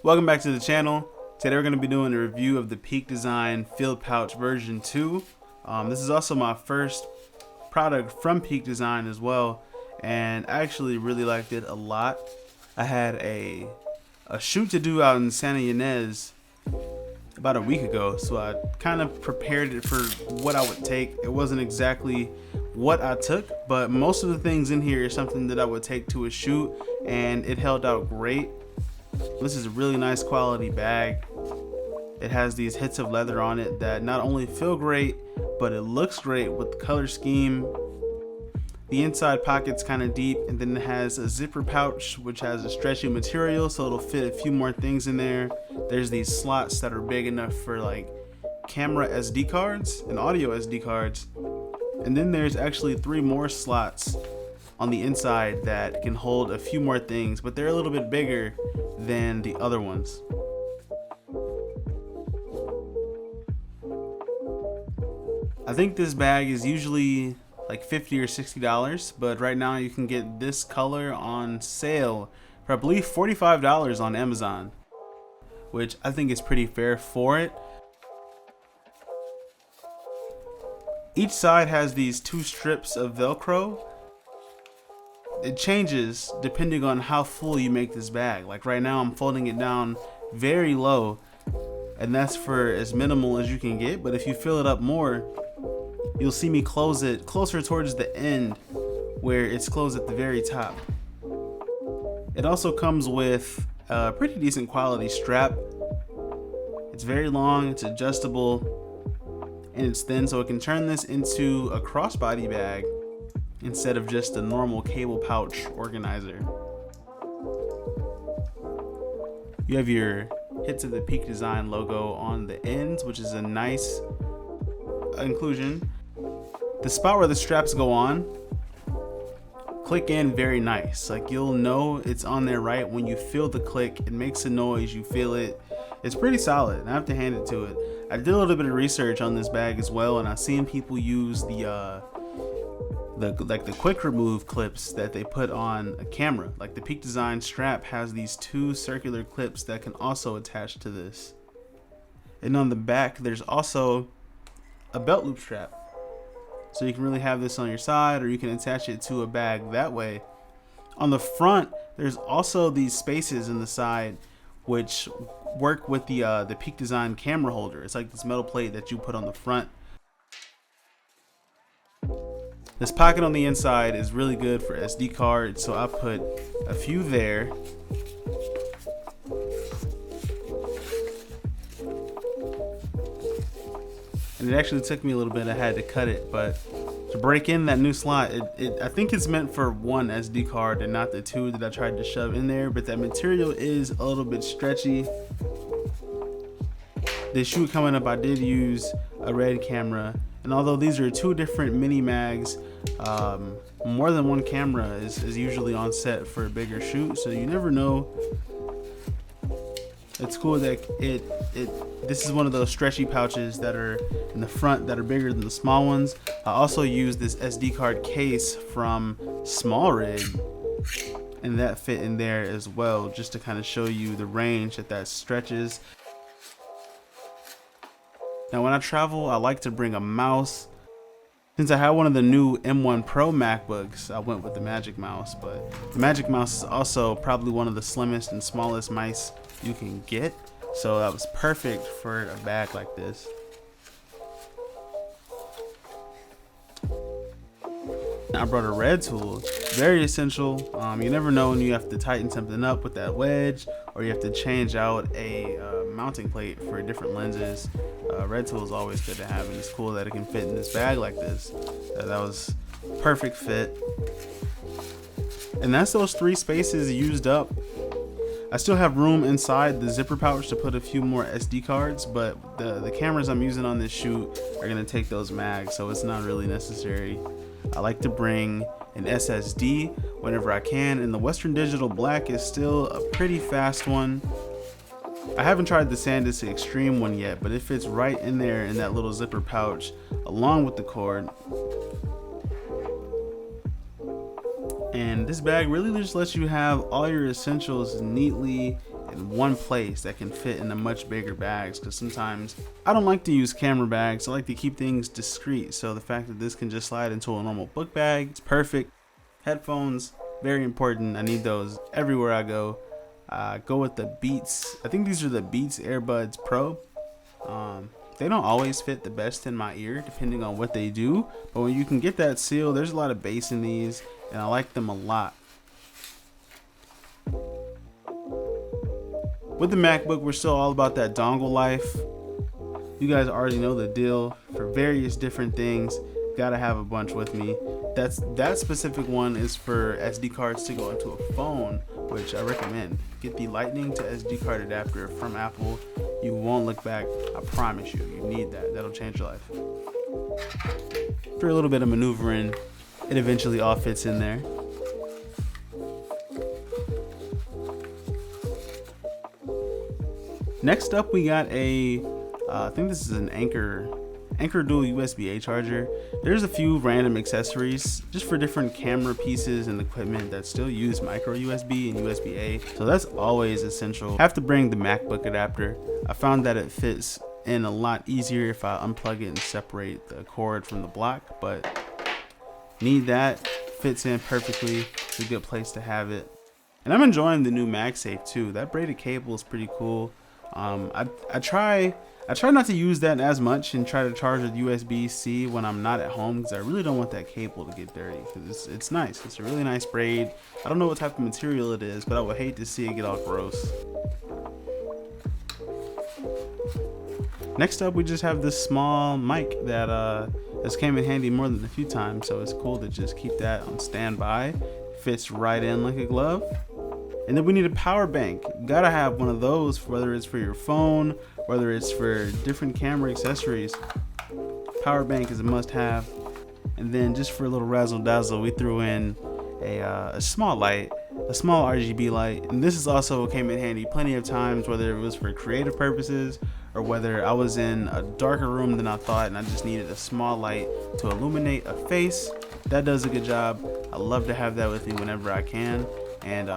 Welcome back to the channel. Today we're going to be doing a review of the Puch Design Field Pouch version 2. This is also my first product from Puch Design as well, and I actually really liked it a lot. I had a shoot to do out in Santa Ynez about a week ago, so I kind of prepared it for what I would take. It wasn't exactly what I took, but most of the things in here is something that I would take to a shoot, and it held out great. This is a really nice quality bag. It has these hits of leather on it that not only feel great, but it looks great with the color scheme. The inside pocket's kind of deep, and then it has a zipper pouch which has a stretchy material, so it'll fit a few more things in there. There's these slots that are big enough for like camera SD cards and audio SD cards, and then there's actually 3 more slots on the inside that can hold a few more things, but they're a little bit bigger than the other ones. I think this bag is usually like $50 or $60, but right now you can get this color on sale for I believe $45 on Amazon, which I think is pretty fair for it. Each side has these 2 strips of Velcro. It changes depending on how full you make this bag. Like right now I'm folding it down very low, and that's for as minimal as you can get, but if you fill it up more, you'll see me close it closer towards the end where it's closed at the very top. It also comes with a pretty decent quality strap. It's very long, it's adjustable, and it's thin, so it can turn this into a crossbody bag instead of just a normal cable pouch organizer. You have your hits of the Puch Design logo on the ends, which is a nice inclusion. The spot where the straps go on click in very nice. Like you'll know it's on there right when you feel the click. It makes a noise, you feel it. It's pretty solid, and I have to hand it to it. I did a little bit of research on this bag as well, and I've seen people use the quick remove clips that they put on a camera. Like the Puch Design strap has these 2 circular clips that can also attach to this. And on the back there's also a belt loop strap, so you can really have this on your side, or you can attach it to a bag that way. On the front there's also these spaces in the side which work with the Puch Design camera holder. It's like this metal plate that you put on the front. This pocket on the inside is really good for SD cards, so I put a few there. And it actually took me a little bit, I had to cut it, but to break in that new slot, I think it's meant for 1 SD card and not the 2 that I tried to shove in there, but that material is a little bit stretchy. The shoot coming up, I did use a red camera, and although these are 2 different mini mags, more than 1 camera is usually on set for a bigger shoot, so you never know. It's cool that this is one of those stretchy pouches that are in the front that are bigger than the small ones. I also used this SD card case from Small Rig, and that fit in there as well, just to kind of show you the range that stretches. Now when I travel, I like to bring a mouse. Since I have one of the new M1 Pro MacBooks, I went with the Magic Mouse, but the Magic Mouse is also probably one of the slimmest and smallest mice you can get, so that was perfect for a bag like this. I brought a red tool, very essential. You never know when you have to tighten something up with that wedge, or you have to change out a mounting plate for different lenses. Red tool is always good to have, and it's cool that it can fit in this bag like this. That was perfect fit. And that's those 3 spaces used up. I still have room inside the zipper pouch to put a few more SD cards, but the cameras I'm using on this shoot are gonna take those mags, so it's not really necessary. I like to bring an SSD whenever I can, and the Western Digital Black is still a pretty fast one. I haven't tried the SanDisk Extreme one yet, but it fits right in there in that little zipper pouch along with the cord. And this bag really just lets you have all your essentials neatly and in one place that can fit in a much bigger bags, because sometimes I don't like to use camera bags. I like to keep things discreet, so the fact that this can just slide into a normal book bag is perfect. Headphones, very important. I need those everywhere I go. Go with the Beats. I think these are the Beats Earbuds Pro. They don't always fit the best in my ear depending on what they do, but when you can get that seal, there's a lot of bass in these and I like them a lot. With the MacBook, we're still all about that dongle life. You guys already know the deal. For various different things, gotta have a bunch with me. That specific one is for SD cards to go into a phone, which I recommend. Get the Lightning to SD card adapter from Apple. You won't look back, I promise you. You need that. That'll change your life. For a little bit of maneuvering, it eventually all fits in there. Next up, we got I think this is an Anchor dual USB-A charger. There's a few random accessories just for different camera pieces and equipment that still use micro USB and USB-A, so that's always essential. Have to bring the MacBook adapter. I found that it fits in a lot easier if I unplug it and separate the cord from the block, but need that. Fits in perfectly. It's a good place to have it. And I'm enjoying the new MagSafe too. That braided cable is pretty cool. I try not to use that as much and try to charge with USB-C when I'm not at home, because I really don't want that cable to get dirty, because it's nice. It's a really nice braid. I don't know what type of material it is, but I would hate to see it get all gross. Next up, we just have this small mic that has came in handy more than a few times, so it's cool to just keep that on standby. Fits right in like a glove. And then we need a power bank. You gotta have one of those, whether it's for your phone, whether it's for different camera accessories. Power bank is a must-have. And then just for a little razzle dazzle, we threw in a small light, a small RGB light. And this is also came in handy plenty of times, whether it was for creative purposes or whether I was in a darker room than I thought and I just needed a small light to illuminate a face. That does a good job. I love to have that with me whenever I can. And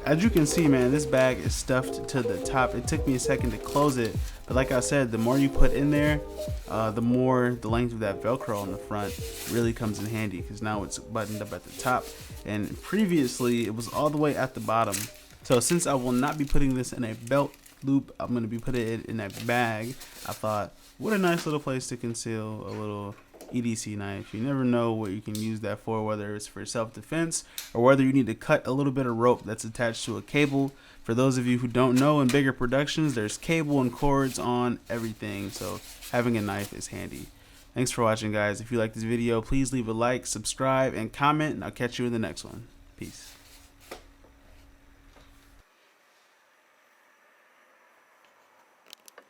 as you can see, man, this bag is stuffed to the top. It took me a second to close it, but like I said, the more you put in there, the more the length of that Velcro on the front really comes in handy, because now it's buttoned up at the top, and previously it was all the way at the bottom. So since I will not be putting this in a belt loop, I'm going to be putting it in a bag. I thought, what a nice little place to conceal a little EDC knife. You never know what you can use that for, whether it's for self-defense or whether you need to cut a little bit of rope that's attached to a cable. For those of you who don't know, in bigger productions, there's cable and cords on everything, so having a knife is handy. Thanks for watching, guys. If you like this video, please leave a like, subscribe, and comment, and I'll catch you in the next one. Peace.